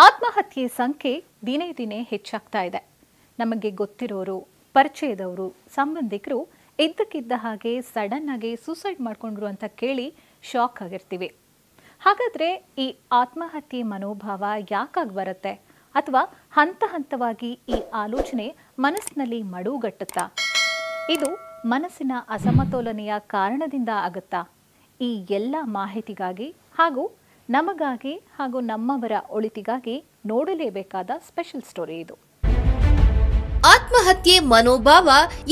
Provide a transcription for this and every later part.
ಆತ್ಮಹತ್ಯೆ ಸಂಖ್ಯೆ ದಿನೇ ದಿನೇ ಹೆಚ್ಚಾಗ್ತಾ ಇದೆ. ನಮಗೆ ಗೊತ್ತಿರೋರು, ಪರಿಚಯದವರು, ಸಂಬಂಧಿಕರು ಇದ್ದಕ್ಕಿದ್ದ ಹಾಗೆ ಸಡನ್ ಆಗಿ ಸೂಸೈಡ್ ಮಾಡ್ಕೊಂಡ್ರು ಅಂತ ಕೇಳಿ ಶಾಕ್ ಆಗಿರ್ತೀವಿ. ಹಾಗಾದ್ರೆ ಈ ಆತ್ಮಹತ್ಯೆ ಮನೋಭಾವ ಯಾಕಾಗಿ ಬರುತ್ತೆ? ಅಥವಾ ಹಂತ ಹಂತವಾಗಿ ಈ ಆಲೋಚನೆ ಮನಸ್ಸಿನಲ್ಲಿ ಮಡುಗಟ್ಟುತ್ತಾ? ಇದು ಮನಸ್ಸಿನ ಅಸಮತೋಲನೆಯ ಕಾರಣದಿಂದ ಆಗುತ್ತಾ? ಈ ಎಲ್ಲ ಮಾಹಿತಿಗಾಗಿ ಹಾಗೂ ನಮಗಾಗಿ ಹಾಗೂ ನಮ್ಮವರ ಒಳಿತಿಗಾಗಿ ನೋಡಲೇಬೇಕಾದ ಸ್ಪೆಷಲ್ ಸ್ಟೋರಿ ಇದು. ಆತ್ಮಹತ್ಯೆ ಮನೋಭಾವ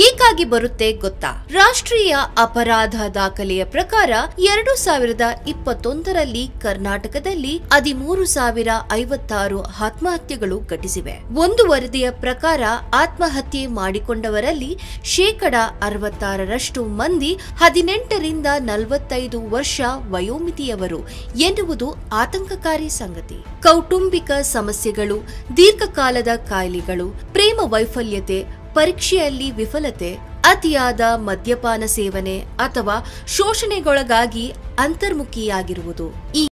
ಏಕಾಗಿ ಬರುತ್ತೆ ಗೊತ್ತಾ? ರಾಷ್ಟ್ರೀಯ ಅಪರಾಧ ದಾಖಲೆಯ ಪ್ರಕಾರ 2021ರಲ್ಲಿ ಕರ್ನಾಟಕದಲ್ಲಿ 13,056 ಆತ್ಮಹತ್ಯೆಗಳು ಘಟಿಸಿವೆ. ಒಂದು ವರದಿಯ ಪ್ರಕಾರ ಆತ್ಮಹತ್ಯೆ ಮಾಡಿಕೊಂಡವರಲ್ಲಿ 66% ಮಂದಿ 18ರಿಂದ 45 ವರ್ಷ ವಯೋಮಿತಿಯವರು ಎನ್ನುವುದು ಆತಂಕಕಾರಿ ಸಂಗತಿ. ಕೌಟುಂಬಿಕ ಸಮಸ್ಯೆಗಳು, ದೀರ್ಘಕಾಲದ ಕಾಯಿಲೆಗಳು, ಪ್ರೇಮ ವೈಫಲ್ಯತೆ, ಪರೀಕ್ಷೆಯಲ್ಲಿ ವಿಫಲತೆ, ಅತಿಯಾದ ಮದ್ಯಪಾನ ಸೇವನೆ ಅಥವಾ ಶೋಷಣೆಗೊಳಗಾಗಿ ಅಂತರ್ಮುಖಿಯಾಗಿರುವುದು ಈ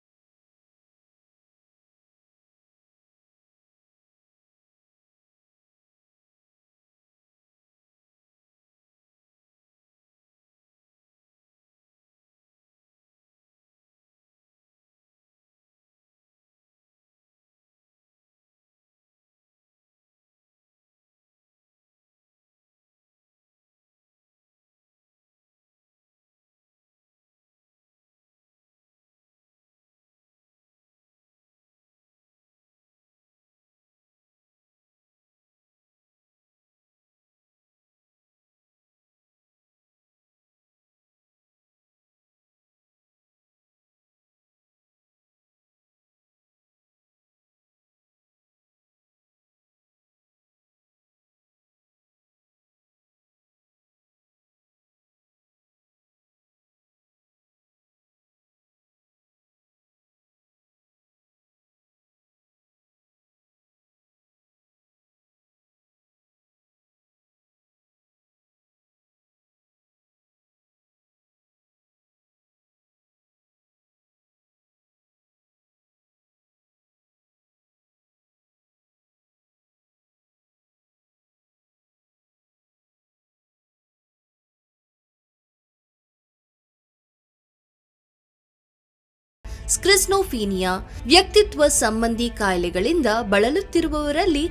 ಸ್ಕ್ರಿಜ್ನೋಫೀನಿಯಾ ವ್ಯಕ್ತಿತ್ವ ಸಂಬಂಧಿ ಕಾಯಿಲೆಗಳಿಂದ ಬಳಲುತ್ತಿರುವವರಲ್ಲಿ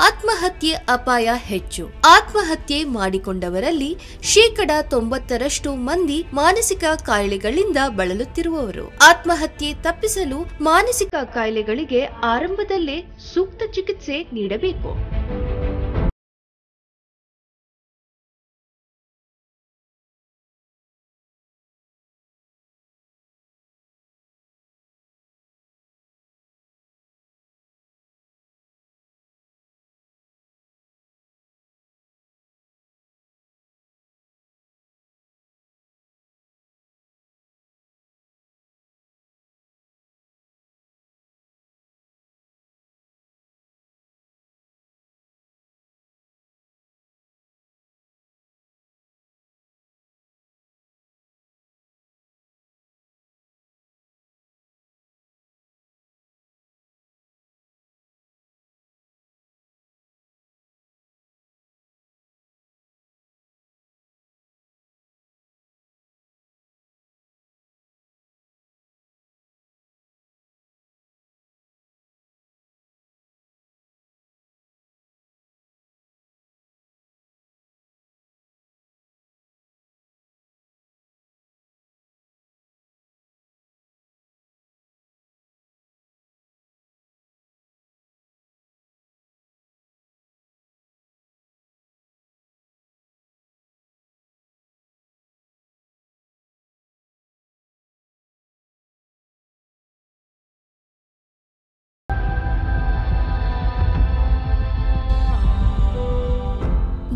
ಆತ್ಮಹತ್ಯೆ ಅಪಾಯ ಹೆಚ್ಚು. ಆತ್ಮಹತ್ಯೆ ಮಾಡಿಕೊಂಡವರಲ್ಲಿ 90% ಮಂದಿ ಮಾನಸಿಕ ಕಾಯಿಲೆಗಳಿಂದ ಬಳಲುತ್ತಿರುವವರು. ಆತ್ಮಹತ್ಯೆ ತಪ್ಪಿಸಲು ಮಾನಸಿಕ ಕಾಯಿಲೆಗಳಿಗೆ ಆರಂಭದಲ್ಲೇ ಸೂಕ್ತ ಚಿಕಿತ್ಸೆ ನೀಡಬೇಕು.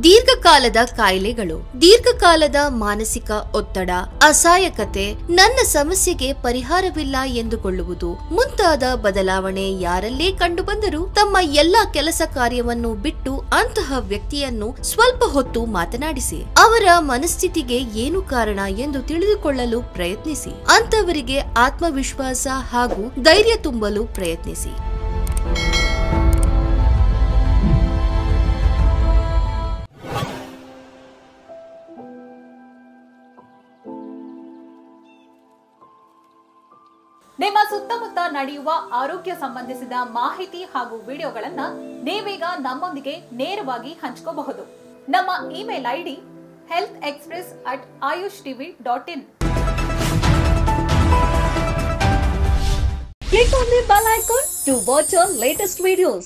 ದೀರ್ಘಕಾಲದ ಕಾಯಿಲೆಗಳು, ದೀರ್ಘಕಾಲದ ಮಾನಸಿಕ ಒತ್ತಡ, ಅಸಹಾಯಕತೆ, ನನ್ನ ಸಮಸ್ಯೆಗೆ ಪರಿಹಾರವಿಲ್ಲ ಎಂದುಕೊಳ್ಳುವುದು ಮುಂತಾದ ಬದಲಾವಣೆ ಯಾರಲ್ಲೇ ಕಂಡುಬಂದರೂ ತಮ್ಮ ಎಲ್ಲಾ ಕೆಲಸ ಕಾರ್ಯವನ್ನು ಬಿಟ್ಟು ಅಂತಹ ವ್ಯಕ್ತಿಯನ್ನು ಸ್ವಲ್ಪ ಹೊತ್ತು ಮಾತನಾಡಿಸಿ ಅವರ ಮನಸ್ಥಿತಿಗೆ ಏನು ಕಾರಣ ಎಂದು ತಿಳಿದುಕೊಳ್ಳಲು ಪ್ರಯತ್ನಿಸಿ. ಅಂತವರಿಗೆ ಆತ್ಮವಿಶ್ವಾಸ ಹಾಗೂ ಧೈರ್ಯ ತುಂಬಲು ಪ್ರಯತ್ನಿಸಿ. ನಿಮ್ಮ ಸುತ್ತಮುತ್ತ ನಡೆಯುವ ಆರೋಗ್ಯ ಸಂಬಂಧಿಸಿದ ಮಾಹಿತಿ ಹಾಗೂ ವಿಡಿಯೋಗಳನ್ನ ನೀವೀಗ ನಮ್ಮೊಂದಿಗೆ ನೇರವಾಗಿ ಹಂಚಿಕೊಳ್ಳಬಹುದು. ನಮ್ಮ email ID healthexpress@ayushtv.in. Click on the bell icon to watch our latest videos.